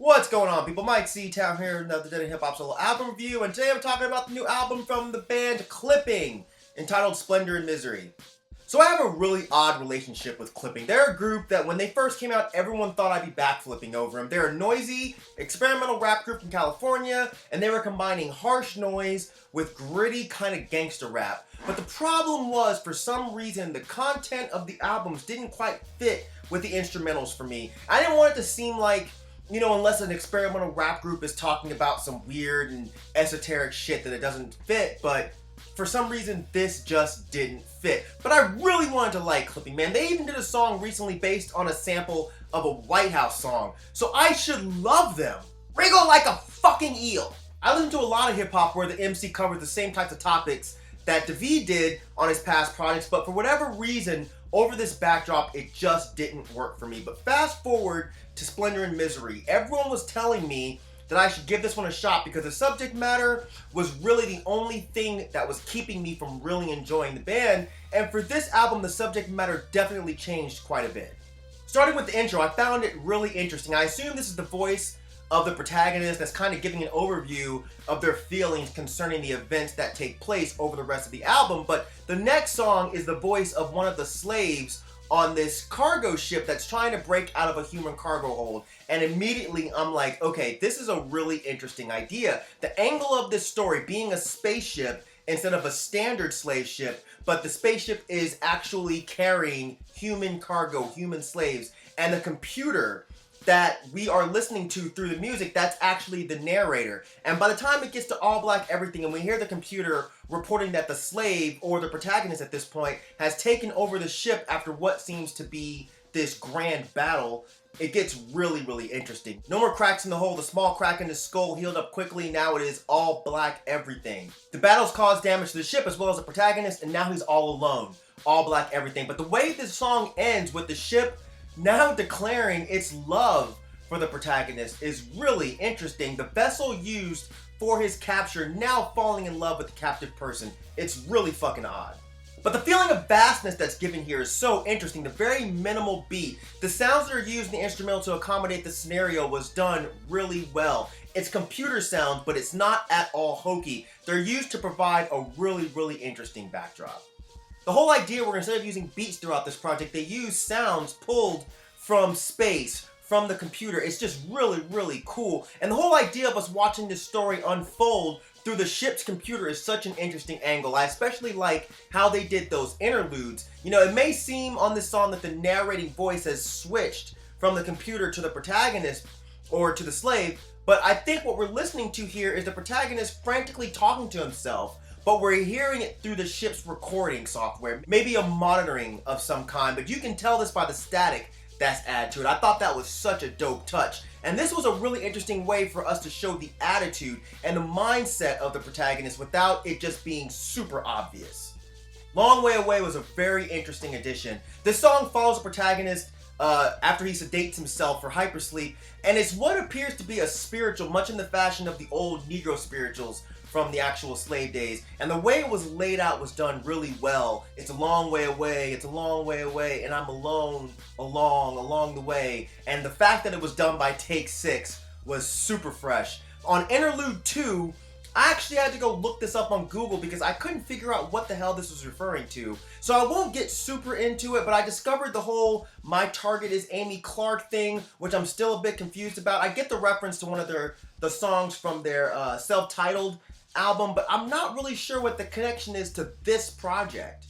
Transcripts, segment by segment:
What's going on, people? Myke C-Town here, another Dead Hip Hop solo album review, and today I'm talking about the new album from the band Clipping, entitled Splendor and Misery. So I have a really odd relationship with Clipping. They're a group that when they first came out, everyone thought I'd be backflipping over them. They're a noisy, experimental rap group from California, and they were combining harsh noise with gritty kind of gangster rap. But the problem was, for some reason, the content of the albums didn't quite fit with the instrumentals for me. I didn't want it to seem like, you know, unless an experimental rap group is talking about some weird and esoteric shit, that it doesn't fit, but for some reason this just didn't fit. But I really wanted to like Clipping, man. They even did a song recently based on a sample of a White House song, so I should love them. Wriggle like a fucking eel. I listen to a lot of hip hop where the MC covers the same types of topics that David did on his past projects, but for whatever reason, over this backdrop, it just didn't work for me. But fast forward to Splendor and Misery. Everyone was telling me that I should give this one a shot because the subject matter was really the only thing that was keeping me from really enjoying the band. And for this album, the subject matter definitely changed quite a bit. Starting with the intro, I found it really interesting. I assume this is the voice of the protagonist that's kind of giving an overview of their feelings concerning the events that take place over the rest of the album. But the next song is the voice of one of the slaves on this cargo ship that's trying to break out of a human cargo hold. And immediately I'm like, okay, this is a really interesting idea. The angle of this story being a spaceship instead of a standard slave ship, but the spaceship is actually carrying human cargo, human slaves, and the computer that we are listening to through the music, that's actually the narrator. And by the time it gets to All Black Everything and we hear the computer reporting that the slave, or the protagonist at this point, has taken over the ship after what seems to be this grand battle, it gets really, really interesting. No more cracks in the hull. The small crack in his skull healed up quickly. Now it is All Black Everything. The battles caused damage to the ship as well as the protagonist, and now he's all alone. All Black Everything. But the way this song ends with the ship now declaring its love for the protagonist is really interesting. The vessel used for his capture now falling in love with the captive person. It's really fucking odd. But the feeling of vastness that's given here is so interesting. The very minimal beat, the sounds that are used in the instrumental to accommodate the scenario was done really well. It's computer sounds, but it's not at all hokey. They're used to provide a really, really interesting backdrop. The whole idea where instead of using beats throughout this project, they use sounds pulled from space, from the computer. It's just really, really cool. And the whole idea of us watching this story unfold through the ship's computer is such an interesting angle. I especially like how they did those interludes. You know, it may seem on this song that the narrating voice has switched from the computer to the protagonist or to the slave, but I think what we're listening to here is the protagonist frantically talking to himself, but we're hearing it through the ship's recording software, maybe a monitoring of some kind, but you can tell this by the static that's added to it. I thought that was such a dope touch. And this was a really interesting way for us to show the attitude and the mindset of the protagonist without it just being super obvious. Long Way Away was a very interesting addition. This song follows the protagonist after he sedates himself for hypersleep, and it's what appears to be a spiritual, much in the fashion of the old Negro spirituals from the actual slave days. And the way it was laid out was done really well. It's a long way away, it's a long way away, and I'm alone along the way. And the fact that it was done by Take 6 was super fresh. On Interlude 2, I actually had to go look this up on Google because I couldn't figure out what the hell this was referring to. So I won't get super into it, but I discovered the whole "my target is Amy Clark" thing, which I'm still a bit confused about. I get the reference to one of the songs from their self-titled album, but I'm not really sure what the connection is to this project.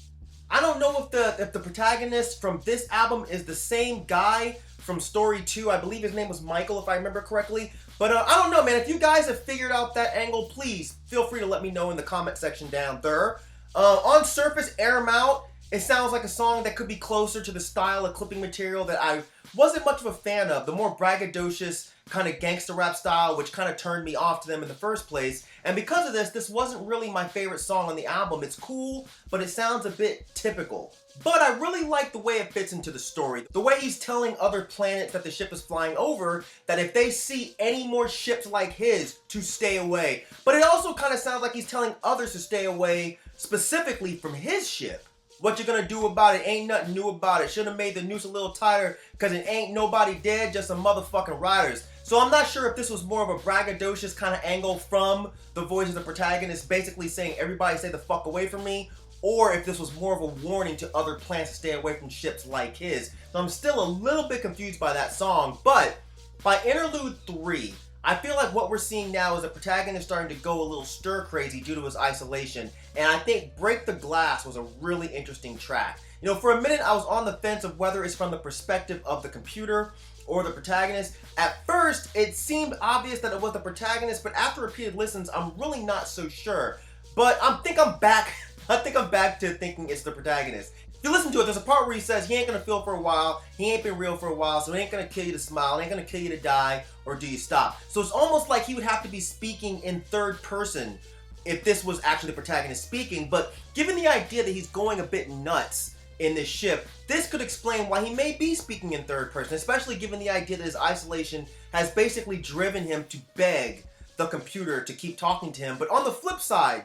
I don't know if the protagonist from this album is the same guy from Story 2. I believe his name was Michael, if I remember correctly. But I don't know, man. If you guys have figured out that angle, please feel free to let me know in the comment section down there. On surface, Air 'Em Out, it sounds like a song that could be closer to the style of Clipping material that I wasn't much of a fan of. The more braggadocious kind of gangster rap style, which kind of turned me off to them in the first place. And because of this wasn't really my favorite song on the album. It's cool, but it sounds a bit typical. But I really like the way it fits into the story. The way he's telling other planets that the ship is flying over that if they see any more ships like his, to stay away. But it also kind of sounds like he's telling others to stay away specifically from his ship. What you gonna do about it? Ain't nothing new about it. Should've made the noose a little tighter, cause it ain't nobody dead, just some motherfucking riders. So I'm not sure if this was more of a braggadocious kind of angle from the voice of the protagonist, basically saying everybody stay the fuck away from me, or if this was more of a warning to other planets to stay away from ships like his. So I'm still a little bit confused by that song, but by interlude 3, I feel like what we're seeing now is the protagonist starting to go a little stir crazy due to his isolation, and I think Break the Glass was a really interesting track. You know, for a minute I was on the fence of whether it's from the perspective of the computer or the protagonist. At first, it seemed obvious that it was the protagonist, but after repeated listens, I'm really not so sure. But I think I'm back to thinking it's the protagonist. If you listen to it, there's a part where he says he ain't gonna feel for a while, he ain't been real for a while, so it ain't gonna kill you to smile, it ain't gonna kill you to die, or do you stop? So it's almost like he would have to be speaking in third person if this was actually the protagonist speaking, but given the idea that he's going a bit nuts in this ship, this could explain why he may be speaking in third person, especially given the idea that his isolation has basically driven him to beg the computer to keep talking to him. But on the flip side,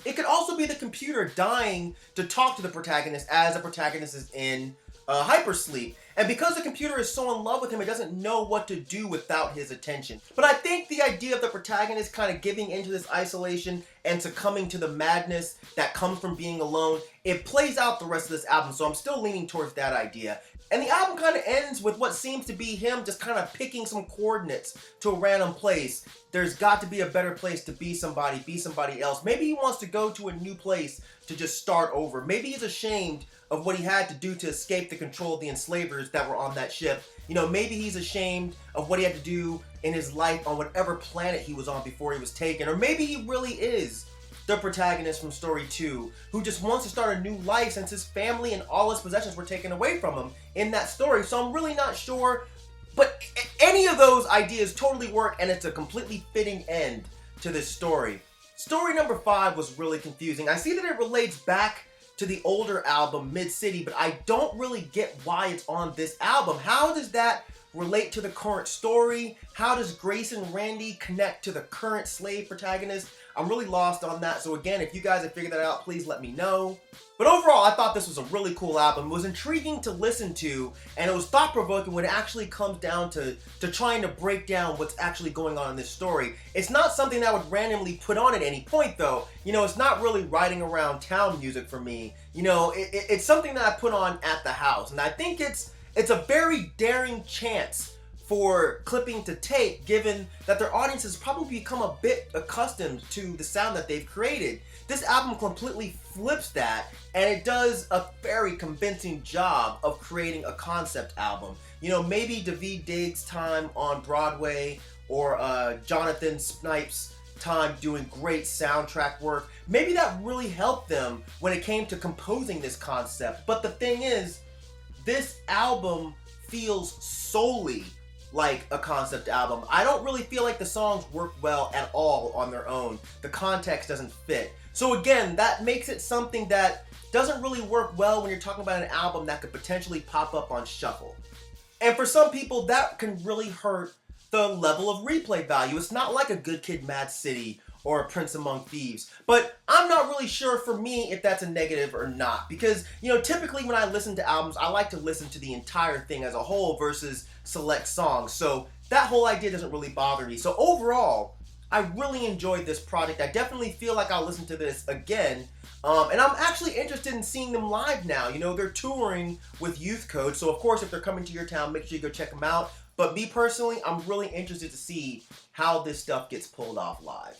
it could also be the computer dying to talk to the protagonist as the protagonist is in hypersleep. And because the computer is so in love with him, it doesn't know what to do without his attention. But I think the idea of the protagonist kind of giving into this isolation and succumbing to the madness that comes from being alone, it plays out the rest of this album. So I'm still leaning towards that idea. And the album kind of ends with what seems to be him just kind of picking some coordinates to a random place. There's got to be a better place to be somebody else. Maybe he wants to go to a new place to just start over. Maybe he's ashamed of what he had to do to escape the control of the enslavers that were on that ship. You know, maybe he's ashamed of what he had to do in his life on whatever planet he was on before he was taken. Or maybe he really is the protagonist from story 2, who just wants to start a new life since his family and all his possessions were taken away from him in that story. So I'm really not sure, but any of those ideas totally work, and it's a completely fitting end to this story. Story number 5 was really confusing. I see that it relates back to the older album, Mid-City, but I don't really get why it's on this album. How does that relate to the current story? How does Grace and Randy connect to the current slave protagonist? I'm really lost on that. So again, if you guys have figured that out, please let me know. But overall, I thought this was a really cool album. It was intriguing to listen to, and it was thought-provoking when it actually comes down to trying to break down what's actually going on in this story. It's not something that I would randomly put on at any point, though. You know, it's not really riding around town music for me. You know, it's something that I put on at the house, and I think it's a very daring chance for Clipping to take, given that their audience has probably become a bit accustomed to the sound that they've created. This album completely flips that, and it does a very convincing job of creating a concept album. You know, maybe Daveed Diggs' time on Broadway, or Jonathan Snipes' time doing great soundtrack work, maybe that really helped them when it came to composing this concept. But the thing is, this album feels solely like a concept album. I don't really feel like the songs work well at all on their own. The context doesn't fit. So again, that makes it something that doesn't really work well when you're talking about an album that could potentially pop up on shuffle. And for some people, that can really hurt the level of replay value. It's not like a Good Kid, Mad City or a Prince Among Thieves. But I'm not really sure for me if that's a negative or not. Because, you know, typically when I listen to albums, I like to listen to the entire thing as a whole versus select songs. So that whole idea doesn't really bother me. So overall, I really enjoyed this project. I definitely feel like I'll listen to this again. And I'm actually interested in seeing them live now. You know, they're touring with Youth Code. So of course, if they're coming to your town, make sure you go check them out. But me personally, I'm really interested to see how this stuff gets pulled off live.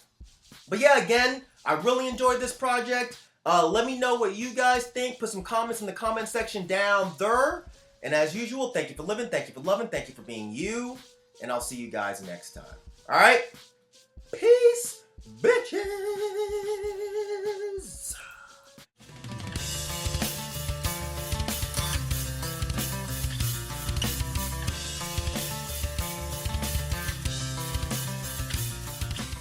But yeah, again, I really enjoyed this project. Let me know what you guys think. Put some comments in the comment section down there. And as usual, thank you for living, thank you for loving, thank you for being you. And I'll see you guys next time. All right? Peace, bitches.